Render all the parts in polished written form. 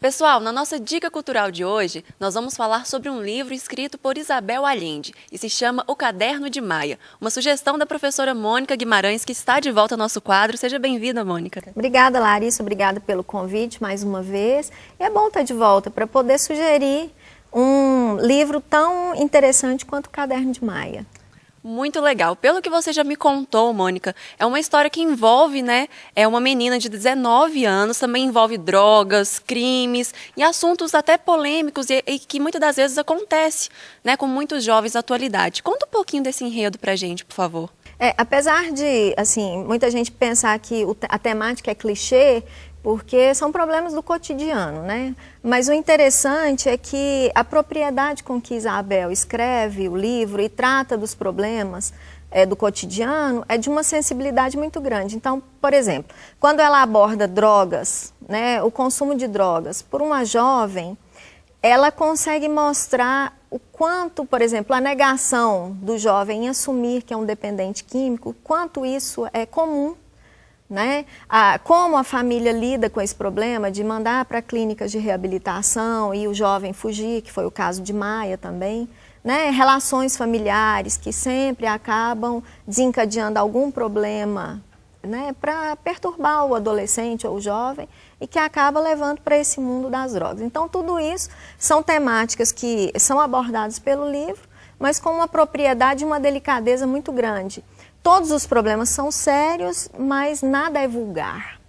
Pessoal, na nossa dica cultural de hoje, nós vamos falar sobre um livro escrito por Isabel Allende e se chama O Caderno de Maia, uma sugestão da professora Mônica Guimarães, que está de volta ao nosso quadro. Seja bem-vinda, Mônica. Obrigada, Larissa, obrigada pelo convite mais uma vez. E é bom estar de volta para poder sugerir um livro tão interessante quanto O Caderno de Maia. Muito legal. Pelo que você já me contou, Mônica, é uma história que envolve, uma menina de 19 anos, também envolve drogas, crimes e assuntos até polêmicos e que muitas das vezes acontece, com muitos jovens na atualidade. Conta um pouquinho desse enredo pra gente, por favor. Apesar de, muita gente pensar que a temática é clichê, porque são problemas do cotidiano, né? Mas o interessante é que a propriedade com que Isabel escreve o livro e trata dos problemas do cotidiano é de uma sensibilidade muito grande. Então, por exemplo, quando ela aborda drogas, o consumo de drogas por uma jovem, ela consegue mostrar o quanto, por exemplo, a negação do jovem em assumir que é um dependente químico, quanto isso é comum. Como a família lida com esse problema de mandar para clínicas de reabilitação e o jovem fugir, que foi o caso de Maia também, relações familiares que sempre acabam desencadeando algum problema para perturbar o adolescente ou o jovem e que acaba levando para esse mundo das drogas. Então tudo isso são temáticas que são abordadas pelo livro, mas com uma propriedade e uma delicadeza muito grande. Todos os problemas são sérios, mas nada é vulgar.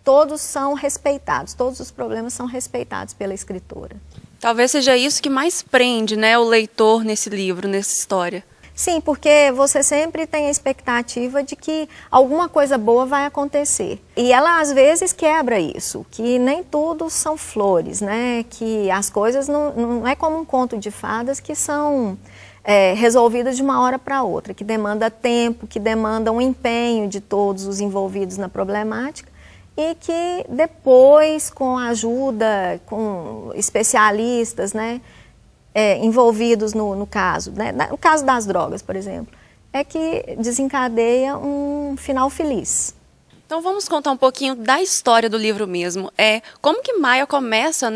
Todos são respeitados, todos os problemas são respeitados pela escritora. Talvez seja isso que mais prende, o leitor nesse livro, nessa história. Sim, porque você sempre tem a expectativa de que alguma coisa boa vai acontecer. E ela, às vezes, quebra isso, que nem tudo são flores, que as coisas não é como um conto de fadas que são resolvidas de uma hora para outra, que demanda tempo, que demanda um empenho de todos os envolvidos na problemática e que depois, com a ajuda, com especialistas, envolvidos no caso, no caso das drogas, por exemplo, é que desencadeia um final feliz. Então vamos contar um pouquinho da história do livro mesmo. Como que Maia começa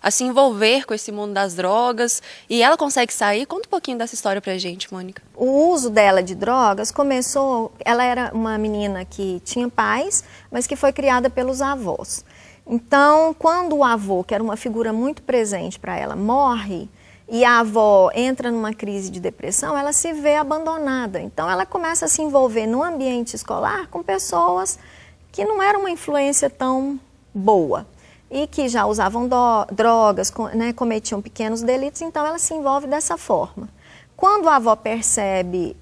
a se envolver com esse mundo das drogas e ela consegue sair? Conta um pouquinho dessa história pra gente, Mônica. O uso dela de drogas começou, ela era uma menina que tinha pais, mas que foi criada pelos avós. Então, quando o avô, que era uma figura muito presente para ela, morre e a avó entra numa crise de depressão, ela se vê abandonada. Então, ela começa a se envolver no ambiente escolar com pessoas que não eram uma influência tão boa e que já usavam drogas, cometiam pequenos delitos, então ela se envolve dessa forma. Quando a avó percebe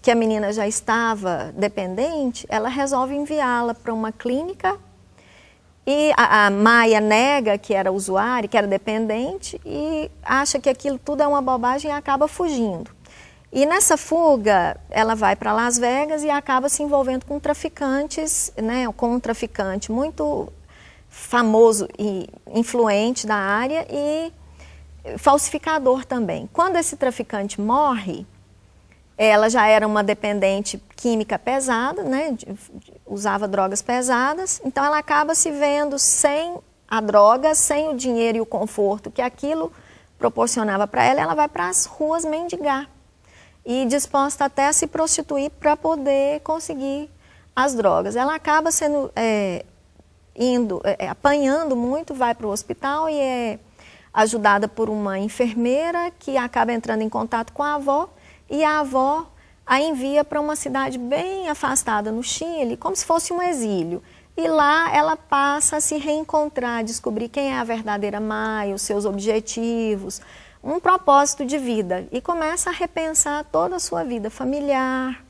que a menina já estava dependente, ela resolve enviá-la para uma clínica. E a Maia nega que era usuária, que era dependente e acha que aquilo tudo é uma bobagem e acaba fugindo. E nessa fuga, ela vai para Las Vegas e acaba se envolvendo com traficantes, com um traficante muito famoso e influente da área e falsificador também. Quando esse traficante morre, ela já era uma dependente química pesada, usava drogas pesadas, então ela acaba se vendo sem a droga, sem o dinheiro e o conforto que aquilo proporcionava para ela, ela vai para as ruas mendigar e disposta até a se prostituir para poder conseguir as drogas. Ela acaba sendo, apanhando muito, vai para o hospital e é ajudada por uma enfermeira que acaba entrando em contato com a avó, e a avó a envia para uma cidade bem afastada no Chile, como se fosse um exílio. E lá ela passa a se reencontrar, descobrir quem é a verdadeira Maia, os seus objetivos, um propósito de vida. E começa a repensar toda a sua vida familiar,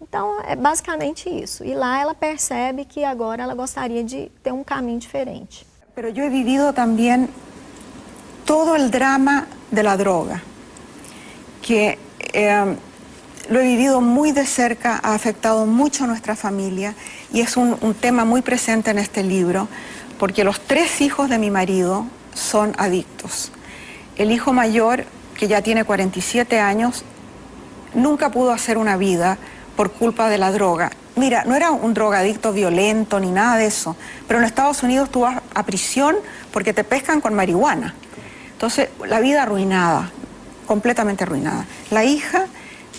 Então é basicamente isso. E lá ela percebe que agora ela gostaria de ter um caminho diferente. Pero yo he vivido también todo el drama de la droga, que lo he vivido muy de cerca, ha afectado mucho a nuestra familia y es un tema muy presente en este libro, porque los 3 hijos de mi marido son adictos. El hijo mayor, que ya tiene 47 años, nunca pudo hacer una vida por culpa de la droga. Mira, no era un drogadicto violento ni nada de eso, pero en Estados Unidos tú vas a prisión porque te pescan con marihuana. Entonces, la vida arruinada, completamente arruinada. La hija,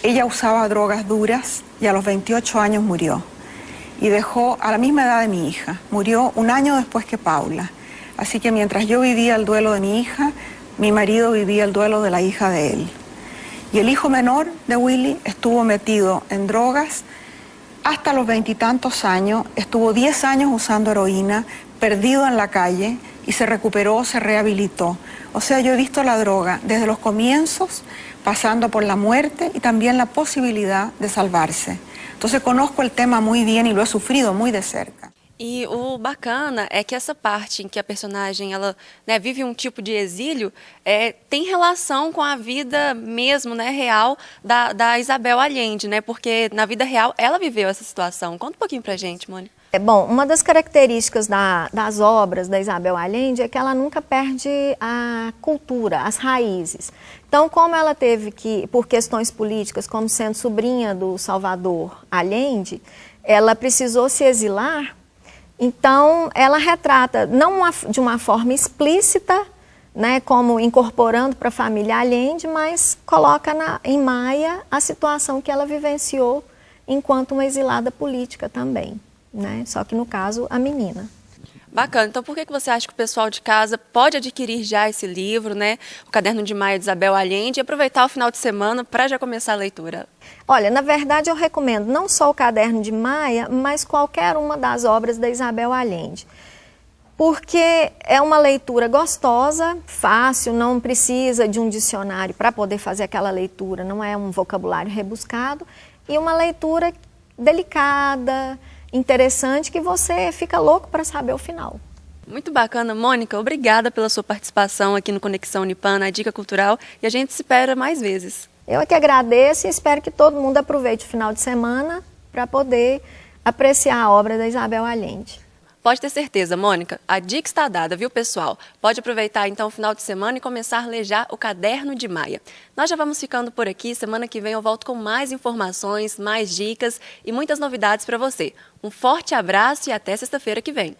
ella usaba drogas duras y a los 28 años murió. Y dejó a la misma edad de mi hija. Murió un año después que Paula. Así que mientras yo vivía el duelo de mi hija, mi marido vivía el duelo de la hija de él. Y el hijo menor de Willy estuvo metido en drogas hasta los 20 y tantos años, estuvo 10 años usando heroína, perdido en la calle y se recuperó, se rehabilitó. O sea, yo he visto la droga desde los comienzos, pasando por la muerte y también la posibilidad de salvarse. Entonces conozco el tema muy bien y lo he sufrido muy de cerca. E o bacana é que essa parte em que a personagem ela, né, vive um tipo de exílio tem relação com a vida mesmo, né, real da Isabel Allende, né? Porque na vida real ela viveu essa situação. Conta um pouquinho pra gente, Mônica. Bom, uma das características das obras da Isabel Allende é que ela nunca perde a cultura, as raízes. Então, como ela teve que, por questões políticas, como sendo sobrinha do Salvador Allende, ela precisou se exilar. Então, ela retrata, não de uma forma explícita, né, como incorporando para a família Allende, mas coloca em Maia a situação que ela vivenciou enquanto uma exilada política também, né? Só que no caso, a menina. Bacana. Então, por que você acha que o pessoal de casa pode adquirir já esse livro, né? O Caderno de Maia de Isabel Allende, e aproveitar o final de semana para já começar a leitura? Olha, na verdade eu recomendo não só o Caderno de Maia, mas qualquer uma das obras da Isabel Allende. Porque é uma leitura gostosa, fácil, não precisa de um dicionário para poder fazer aquela leitura, não é um vocabulário rebuscado, e uma leitura delicada, interessante, que você fica louco para saber o final. Muito bacana, Mônica. Obrigada pela sua participação aqui no Conexão Unipan, na Dica Cultural, e a gente se espera mais vezes. Eu é que agradeço e espero que todo mundo aproveite o final de semana para poder apreciar a obra da Isabel Allende. Pode ter certeza, Mônica, a dica está dada, viu, pessoal? Pode aproveitar então o final de semana e começar a ler já o Caderno de Maia. Nós já vamos ficando por aqui, semana que vem eu volto com mais informações, mais dicas e muitas novidades para você. Um forte abraço e até sexta-feira que vem.